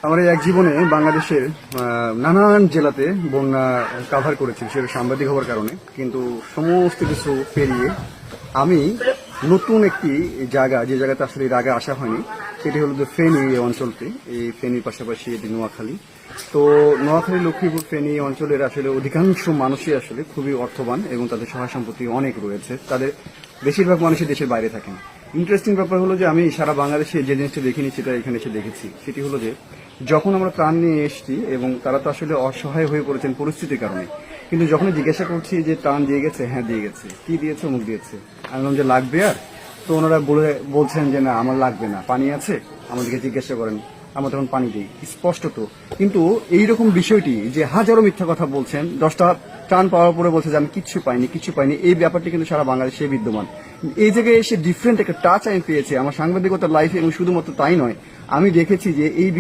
আমার এই এক জীবনে বাংলাদেশের নানান জেলাতে বন্যা কাভার করেছি, সেটা সাংবাদিক হওয়ার কারণে। কিন্তু সমস্ত কিছু পেরিয়ে আমি নতুন একটি জায়গা, যে জায়গাতে আসলে এর আগে আসা হয়নি, সেটি হলো যে ফেনী এই অঞ্চলটি। এই ফেনীর পাশাপাশি এটি নোয়াখালী। তো নোয়াখালী, লক্ষ্মীপুর, ফেনী অঞ্চলের আসলে অধিকাংশ মানুষই আসলে খুবই অর্থবান এবং তাদের সহায় সম্পত্তি অনেক রয়েছে। তাদের বেশিরভাগ মানুষই দেশের বাইরে থাকেন। ইন্টারেস্টিং ব্যাপার হলো যে আমি সারা বাংলাদেশে যে জিনিসটা দেখিনি সেটা এখানে এসে দেখেছি। সেটি হলো যে যখন আমরা ত্রাণ নিয়ে এসেছি এবং তারা তো আসলে অসহায় হয়ে পড়েছেন পরিস্থিতির কারণে, কিন্তু যখন জিজ্ঞাসা করছি যে ত্রাণ দিয়ে গেছে, হ্যাঁ দিয়ে গেছে, কি দিয়েছে, অমুক দিয়েছে, আমি বললাম যে লাগবে, আর তো ওনারা বলছেন যে না আমার লাগবে না, পানি আছে, আমাদেরকে জিজ্ঞাসা করেন, আমরা তখন পানি দিই স্পষ্টত। কিন্তু এইরকম বিষয়টি যে হাজারো মিথ্যা কথা বলছেন, 10টা ত্রাণ পাওয়ার পরে বলছে যে আমি কিচ্ছু পাইনি, এই ব্যাপারটি কিন্তু সারা বাংলাদেশে বিদ্যমান। এই জায়গায় এসে ডিফারেন্ট একটা টাচ আমি পেয়েছি আমার সাংবাদিকতার লাইফে, এবং শুধুমাত্র তাই নয়, আমি দেখেছি যে এই